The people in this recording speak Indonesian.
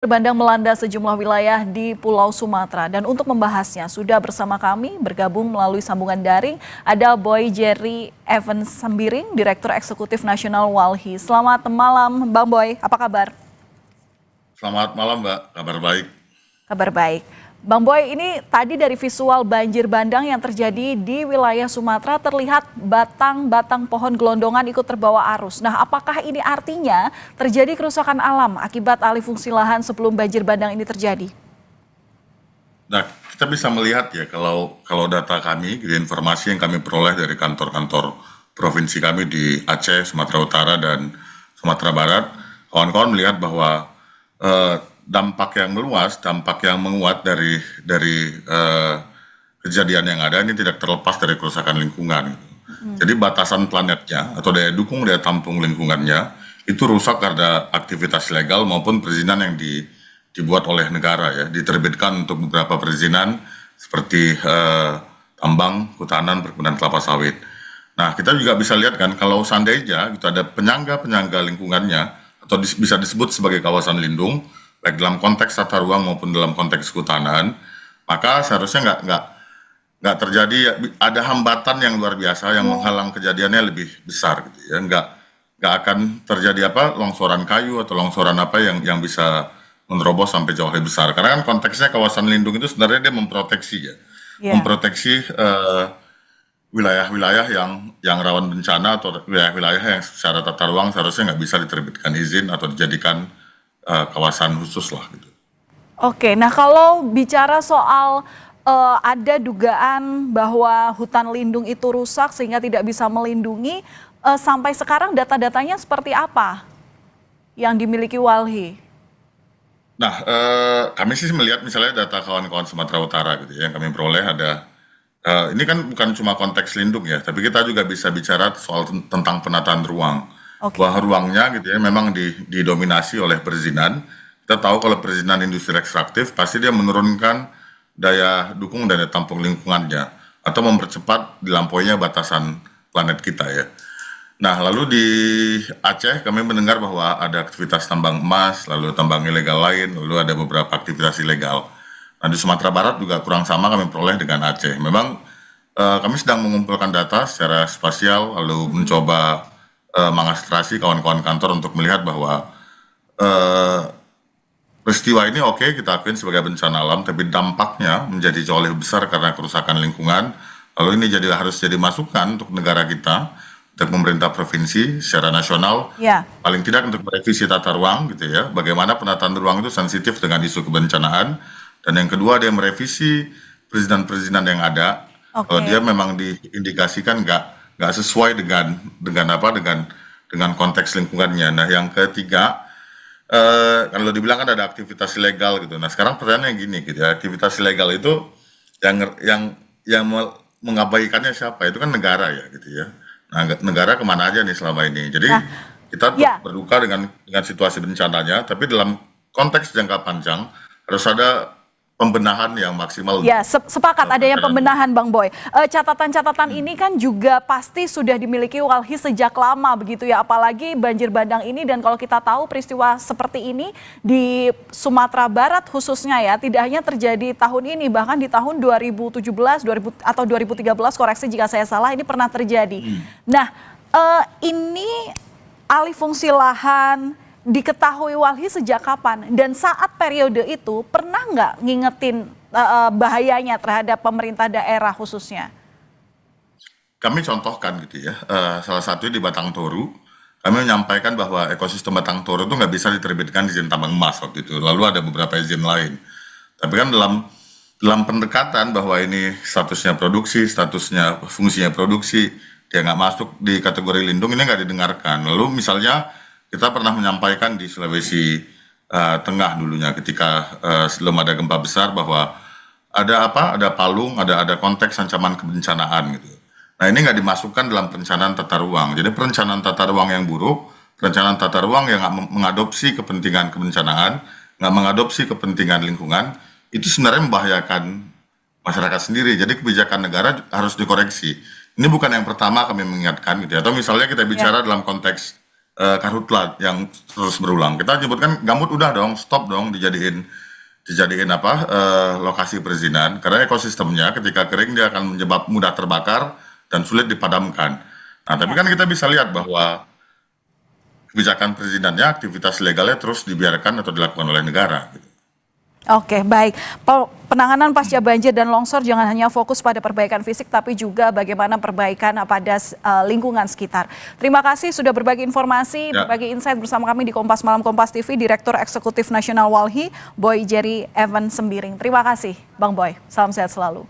Bandang melanda sejumlah wilayah di Pulau Sumatera dan untuk membahasnya sudah bersama kami bergabung melalui sambungan daring ada Boy Jerry Evans Sembiring, Direktur Eksekutif Nasional Walhi. Selamat malam Bang Boy, apa kabar? Selamat malam Mbak, kabar baik. Kabar baik. Bang Boy, ini tadi dari visual banjir bandang yang terjadi di wilayah Sumatera terlihat batang-batang pohon gelondongan ikut terbawa arus. Nah, apakah ini artinya terjadi kerusakan alam akibat alih fungsi lahan sebelum banjir bandang ini terjadi? Nah, kita bisa melihat ya kalau data kami, informasi yang kami peroleh dari kantor-kantor provinsi kami di Aceh, Sumatera Utara, dan Sumatera Barat, kawan-kawan melihat bahwa dampak yang meluas, dampak yang menguat dari kejadian yang ada ini tidak terlepas dari kerusakan lingkungan. Jadi batasan planetnya atau daya dukung, daya tampung lingkungannya itu rusak karena aktivitas legal maupun perizinan yang dibuat oleh negara ya, diterbitkan untuk beberapa perizinan seperti tambang, hutanan, perkebunan kelapa sawit. Nah, kita juga bisa lihat kan kalau seandainya gitu ada penyangga-penyangga lingkungannya atau bisa disebut sebagai kawasan lindung, baik dalam konteks tata ruang maupun dalam konteks kehutanan, maka seharusnya nggak terjadi ada hambatan yang luar biasa yang menghalang kejadiannya lebih besar gitu ya, nggak akan terjadi longsoran kayu atau longsoran yang bisa menerobos sampai jauh lebih besar, karena kan konteksnya kawasan lindung itu sebenarnya dia memproteksi ya, memproteksi wilayah-wilayah yang rawan bencana atau wilayah-wilayah yang secara tata ruang seharusnya nggak bisa diterbitkan izin atau dijadikan kawasan khusus lah gitu. Oke, nah kalau bicara soal ada dugaan bahwa hutan lindung itu rusak sehingga tidak bisa melindungi, sampai sekarang data-datanya seperti apa yang dimiliki Walhi? Nah, kami sih melihat misalnya data kawan-kawan Sumatera Utara gitu ya, yang kami peroleh ada, ini kan bukan cuma konteks lindung ya, tapi kita juga bisa bicara soal tentang penataan ruang. Bahwa ruangnya gitu ya memang didominasi oleh perizinan. Kita tahu kalau perizinan industri ekstraktif pasti dia menurunkan daya dukung dan daya tampung lingkungannya atau mempercepat dilampauinya batasan planet kita ya. Nah, lalu di Aceh kami mendengar bahwa ada aktivitas tambang emas, lalu tambang ilegal lain, lalu ada beberapa aktivitas ilegal. Nah, di Sumatera Barat juga kurang sama kami peroleh dengan Aceh. Memang kami sedang mengumpulkan data secara spasial, lalu mencoba mengastrasi kawan-kawan kantor untuk melihat bahwa peristiwa ini kita akuin sebagai bencana alam, tapi dampaknya menjadi jauh lebih besar karena kerusakan lingkungan. Lalu ini harus jadi masukan untuk negara kita, untuk pemerintah provinsi secara nasional, paling tidak untuk merevisi tata ruang gitu ya, bagaimana penataan ruang itu sensitif dengan isu kebencanaan, dan yang kedua dia merevisi perizinan-perizinan yang ada, kalau dia memang diindikasikan nggak sesuai dengan konteks lingkungannya. Nah, yang ketiga, kalau dibilang kan ada aktivitas ilegal gitu. Nah, sekarang pertanyaannya gini gitu ya, aktivitas ilegal itu yang mengabaikannya siapa? Itu kan negara ya gitu ya. Nah, negara kemana aja nih selama ini? Jadi kita berduka dengan situasi bencananya, tapi dalam konteks jangka panjang harus ada pembenahan yang maksimal. Ya, sepakat ada yang pembenahan Bang Boy. Catatan-catatan ini kan juga pasti sudah dimiliki Walhi sejak lama begitu ya, apalagi banjir bandang ini, dan kalau kita tahu peristiwa seperti ini di Sumatera Barat khususnya ya, tidak hanya terjadi tahun ini, bahkan di tahun 2017 atau 2013, koreksi jika saya salah, ini pernah terjadi. Nah, ini alih fungsi lahan diketahui Walhi sejak kapan? Dan saat periode itu pernah nggak ngingetin bahayanya terhadap pemerintah daerah khususnya? Kami contohkan gitu ya, salah satu di Batang Toru, kami menyampaikan bahwa ekosistem Batang Toru itu nggak bisa diterbitkan izin tambang emas waktu itu. Lalu ada beberapa izin lain. Tapi kan dalam pendekatan bahwa ini statusnya produksi, statusnya fungsinya produksi, dia nggak masuk di kategori lindung, ini nggak didengarkan. Lalu misalnya kita pernah menyampaikan di Sulawesi Tengah dulunya ketika sebelum ada gempa besar bahwa ada palung, ada konteks ancaman kebencanaan gitu. Nah, ini nggak dimasukkan dalam perencanaan tata ruang. Jadi perencanaan tata ruang yang buruk, perencanaan tata ruang yang nggak mengadopsi kepentingan kebencanaan, nggak mengadopsi kepentingan lingkungan, itu sebenarnya membahayakan masyarakat sendiri. Jadi kebijakan negara harus dikoreksi. Ini bukan yang pertama kami mengingatkan gitu ya. Atau misalnya kita bicara dalam konteks karhutla yang terus berulang. Kita nyebutkan gambut udah dong, stop dong dijadiin lokasi perizinan, karena ekosistemnya ketika kering dia akan mudah terbakar dan sulit dipadamkan. Nah, tapi kan kita bisa lihat bahwa kebijakan perizinannya, aktivitas legalnya terus dibiarkan atau dilakukan oleh negara. Oke, baik. Penanganan pasca banjir dan longsor jangan hanya fokus pada perbaikan fisik, tapi juga bagaimana perbaikan pada lingkungan sekitar. Terima kasih sudah berbagi informasi, berbagi insight bersama kami di Kompas Malam Kompas TV, Direktur Eksekutif Nasional Walhi, Boy Jerry Evan Sembiring. Terima kasih, Bang Boy. Salam sehat selalu.